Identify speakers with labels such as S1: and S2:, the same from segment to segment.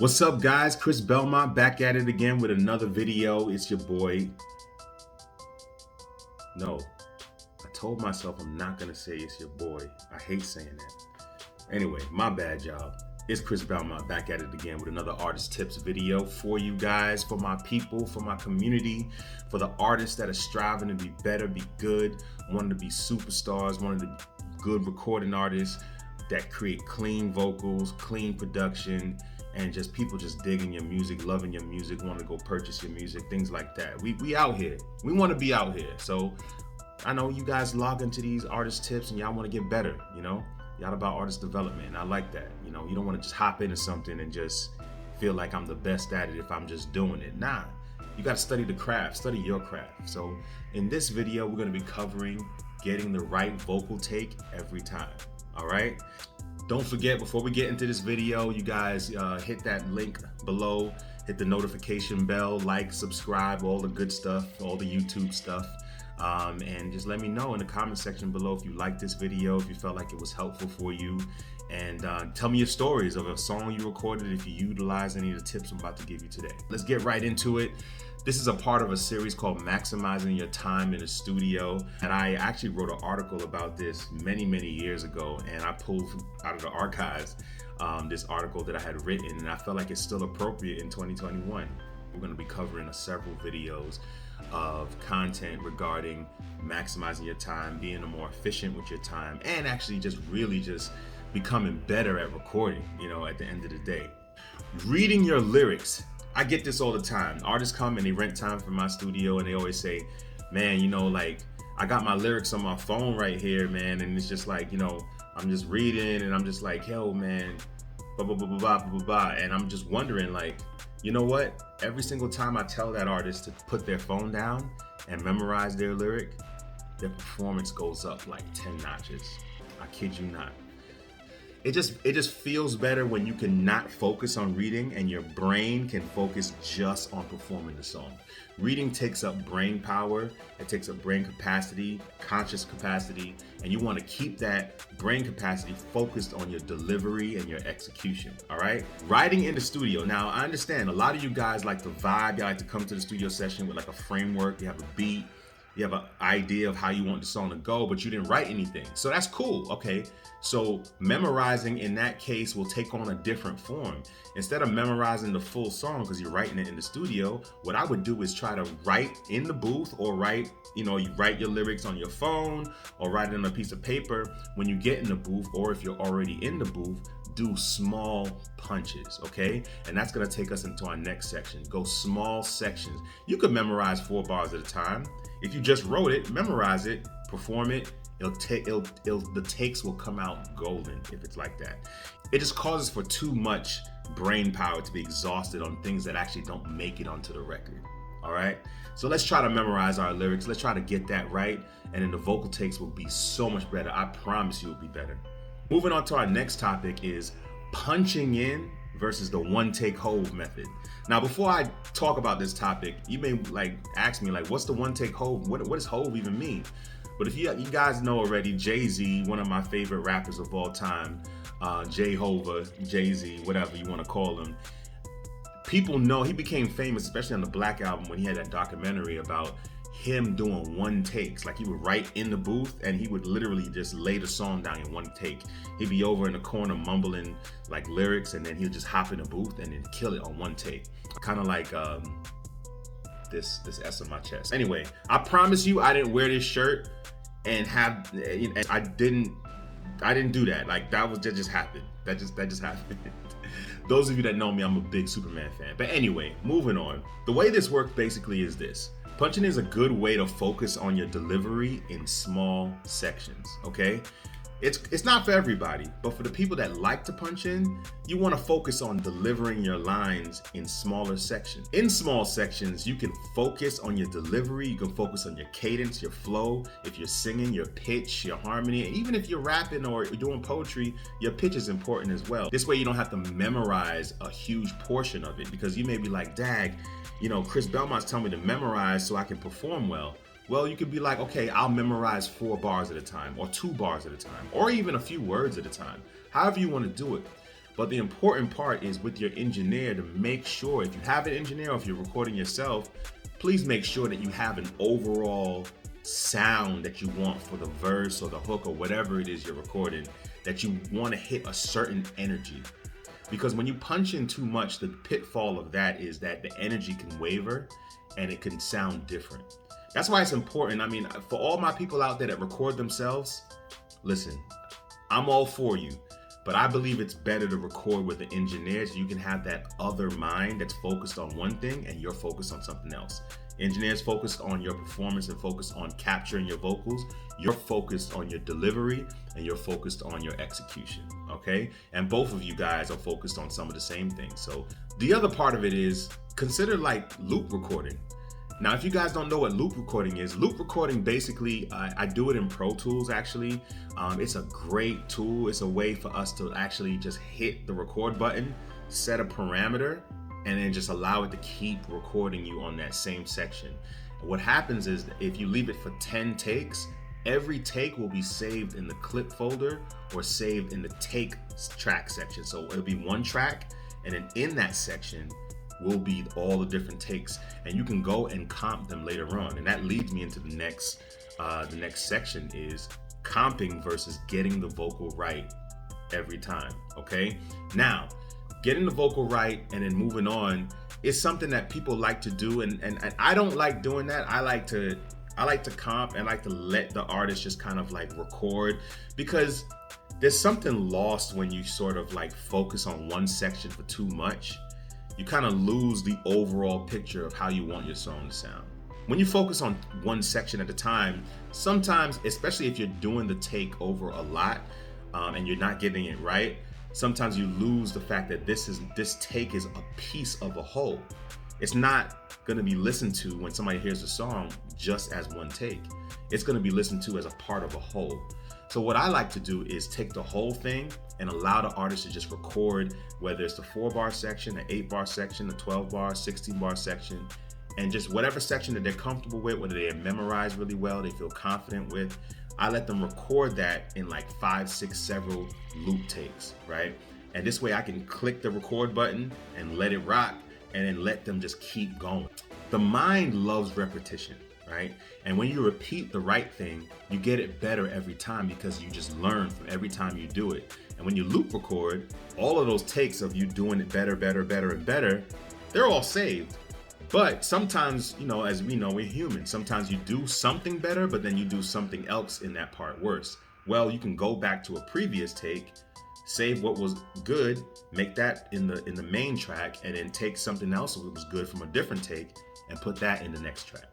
S1: What's up, guys? Chris Belmont back at it again with another video. It's your boy. No, I told myself I'm not gonna say it's your boy. I hate saying that. Anyway, my bad, y'all. It's Chris Belmont back at it again with another artist tips video for you guys, for my people, for my community, for the artists that are striving to be better, be good, wanting to be superstars, wanting to be good recording artists that create clean vocals, clean production, and just people just digging your music, loving your music, want to go purchase your music, things like that. We out here. We want to be out here. So I know you guys log into these artist tips and y'all want to get better, you know? Y'all about artist development, and I like that. You know, you don't want to just hop into something and just feel like I'm the best at it if I'm just doing it. Nah, you got to study the craft, study your craft. So in this video, we're going to be covering getting the right vocal take every time, all right? Don't forget, before we get into this video, you guys hit that link below, hit the notification bell, like, subscribe, all the good stuff, all the YouTube stuff. And just let me know in the comment section below if you liked this video, if you felt like it was helpful for you. And tell me your stories of a song you recorded if you utilize any of the tips I'm about to give you today. Let's get right into it. This is a part of a series called Maximizing Your Time in the Studio. And I actually wrote an article about this many years ago. And I pulled out of the archives this article that I had written. And I felt like it's still appropriate in 2021. We're going to be covering several videos of content regarding maximizing your time, being more efficient with your time, and actually just really just becoming better at recording, you know, at the end of the day. Reading your lyrics. I get this all the time. Artists come and they rent time from my studio and they always say, man, you know, like, I got my lyrics on my phone right here, man, and it's just like, you know, I'm just reading and I'm just like, yo, man, blah, blah, blah, blah, blah, blah, blah. And I'm just wondering, like, you know what? Every single time I tell that artist to put their phone down and memorize their lyric, their performance goes up like 10 notches. I kid you not. It just feels better when you can not focus on reading and your brain can focus just on performing the song. Reading takes up brain power, it takes up brain capacity, conscious capacity, and you want to keep that brain capacity focused on your delivery and your execution, all right? Writing in the studio. Now, I understand a lot of you guys like the vibe, you like to come to the studio session with like a framework, you have a beat, you have an idea of how you want the song to go, but you didn't write anything. So that's cool, okay? So memorizing in that case will take on a different form. Instead of memorizing the full song because you're writing it in the studio, what I would do is try to write in the booth or write, you know, you write your lyrics on your phone or write it on a piece of paper when you get in the booth, or if you're already in the booth, do small punches, okay? And that's gonna take us into our next section. Go small sections. You could memorize 4 bars at a time. If you just wrote it, memorize it, perform it, the takes will come out golden if it's like that. It just causes for too much brain power to be exhausted on things that actually don't make it onto the record, all right? So let's try to memorize our lyrics. Let's try to get that right, and then the vocal takes will be so much better. I promise you it'll be better. Moving on to our next topic is punching in versus the one-take hold method. Now, before I talk about this topic, you may like ask me, like, what's the one-take hold? What does hold even mean? But if you guys know already, Jay-Z, one of my favorite rappers of all time, Jehovah, Jay-Z, whatever you want to call him, people know he became famous, especially on the Black Album when he had that documentary about him doing one takes. Like, he would write in the booth and he would literally just lay the song down in one take. He'd be over in the corner mumbling like lyrics, and then he'd just hop in the booth and then kill it on one take. Kind of like this S on my chest. Anyway, I promise you I didn't wear this shirt and have, and I didn't do that. Like, that just happened. That just happened. Those of you that know me, I'm a big Superman fan. But anyway, moving on. The way this works basically is this. Punching is a good way to focus on your delivery in small sections, okay? It's not for everybody, but for the people that like to punch in, you want to focus on delivering your lines in smaller sections. In small sections, you can focus on your delivery, you can focus on your cadence, your flow, if you're singing, your pitch, your harmony, and even if you're rapping or doing poetry, your pitch is important as well. This way you don't have to memorize a huge portion of it, because you may be like, dag, you know, Chris Belmont's telling me to memorize so I can perform well. Well, you could be like, okay, I'll memorize 4 bars at a time, or 2 bars at a time, or even a few words at a time, however you want to do it. But the important part is with your engineer to make sure, if you have an engineer or if you're recording yourself, please make sure that you have an overall sound that you want for the verse or the hook or whatever it is you're recording, that you want to hit a certain energy. Because when you punch in too much, the pitfall of that is that the energy can waver and it can sound different. That's why it's important. I mean, for all my people out there that record themselves, listen, I'm all for you. But I believe it's better to record with an engineer so you can have that other mind that's focused on one thing and you're focused on something else. Engineers focused on your performance and focused on capturing your vocals. You're focused on your delivery and you're focused on your execution, okay? And both of you guys are focused on some of the same things. So the other part of it is consider like loop recording. Now, if you guys don't know what loop recording is, loop recording basically, I do it in Pro Tools actually. It's a great tool. It's a way for us to actually just hit the record button, set a parameter, and then just allow it to keep recording you on that same section. What happens is if you leave it for 10 takes, every take will be saved in the clip folder or saved in the take track section. So it'll be one track, and then in that section will be all the different takes, and you can go and comp them later on. And that leads me into the next section is comping versus getting the vocal right every time, okay? Now, getting the vocal right and then moving on is something that people like to do, and I don't like doing that. I like to comp and like to let the artist just kind of like record, because there's something lost when you sort of like focus on one section for too much. You kind of lose the overall picture of how you want your song to sound. When you focus on one section at a time, sometimes, especially if you're doing the take over a lot and you're not getting it right, sometimes you lose the fact that this take is a piece of a whole. It's not going to be listened to when somebody hears the song just as one take. It's going to be listened to as a part of a whole. So what I like to do is take the whole thing and allow the artist to just record, whether it's the 4-bar section, the 8-bar section, the 12-bar, 16-bar section, and just whatever section that they're comfortable with, whether they have memorized really well, they feel confident with. I let them record that in like 5, 6, several loop takes, right? And this way I can click the record button and let it rock and then let them just keep going. The mind loves repetition, right? And when you repeat the right thing, you get it better every time because you just learn from every time you do it. And when you loop record, all of those takes of you doing it better, better, better, and better, they're all saved. But sometimes, you know, as we know, we're human. Sometimes you do something better, but then you do something else in that part worse. Well, you can go back to a previous take, save what was good, make that in the main track, and then take something else that was good from a different take and put that in the next track.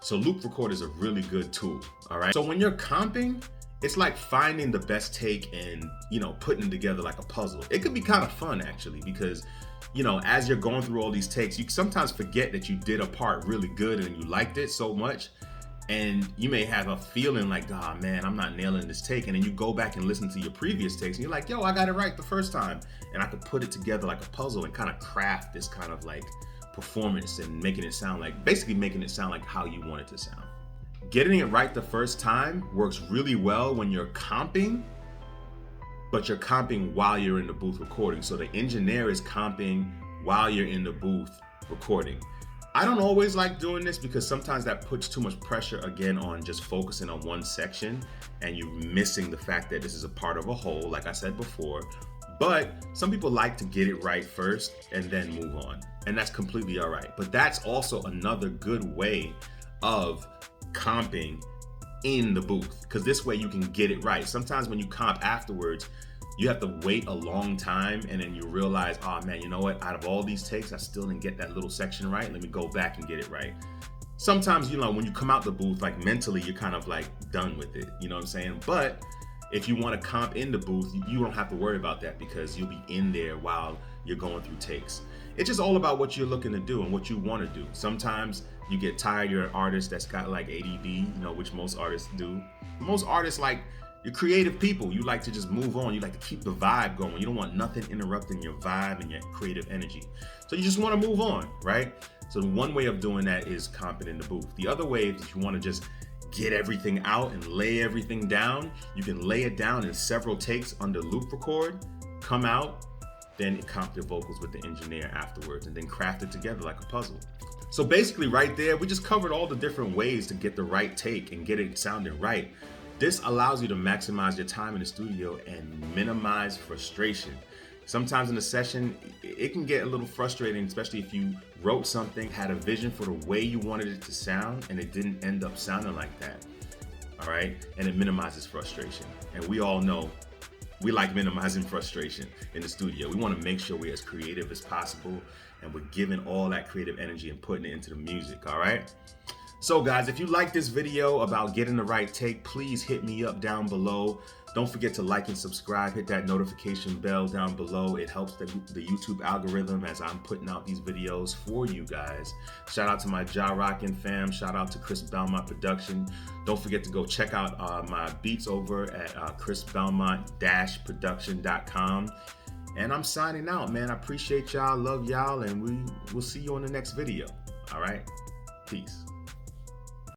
S1: So loop record is a really good tool, all right? So when you're comping, it's like finding the best take and, you know, putting it together like a puzzle. It could be kind of fun actually, because, you know, as you're going through all these takes, you sometimes forget that you did a part really good and you liked it so much. And you may have a feeling like, oh man, I'm not nailing this take. And then you go back and listen to your previous takes and you're like, yo, I got it right the first time. And I could put it together like a puzzle and kind of craft this kind of like performance and making it sound like how you want it to sound. Getting it right the first time works really well when you're comping, but you're comping while you're in the booth recording. So the engineer is comping while you're in the booth recording. I don't always like doing this because sometimes that puts too much pressure again on just focusing on one section and you're missing the fact that this is a part of a whole, like I said before. But some people like to get it right first and then move on, and that's completely all right. But that's also another good way of comping in the booth, because this way you can get it right. Sometimes when you comp afterwards, you have to wait a long time and then you realize, oh man, you know what? Out of all these takes, I still didn't get that little section right. Let me go back and get it right. Sometimes, you know, when you come out the booth, like mentally, you're kind of like done with it. You know what I'm saying? But if you want to comp in the booth, you don't have to worry about that because you'll be in there while you're going through takes. It's just all about what you're looking to do and what you want to do. Sometimes you get tired, you're an artist that's got like ADD, you know, which most artists do. Most artists, like, you're creative people. You like to just move on. You like to keep the vibe going. You don't want nothing interrupting your vibe and your creative energy. So you just want to move on, right? So the one way of doing that is comping in the booth. The other way is if you want to just get everything out and lay everything down, you can lay it down in several takes under loop record, come out, then comp their vocals with the engineer afterwards and then craft it together like a puzzle. So basically right there, we just covered all the different ways to get the right take and get it sounding right. This allows you to maximize your time in the studio and minimize frustration. Sometimes in a session, it can get a little frustrating, especially if you wrote something, had a vision for the way you wanted it to sound, and it didn't end up sounding like that. All right? And it minimizes frustration. And we all know we like minimizing frustration in the studio. We want to make sure we're as creative as possible and we're giving all that creative energy and putting it into the music, all right? So guys, if you like this video about getting the right take, please hit me up down below. Don't forget to like and subscribe, hit that notification bell down below. It helps the YouTube algorithm as I'm putting out these videos for you guys. Shout out to my Ja Rockin' fam, shout out to Chris Belmont Production. Don't forget to go check out my beats over at chrisbelmont-production.com. And I'm signing out, man. I appreciate y'all, love y'all, and we'll see you on the next video. All right, peace.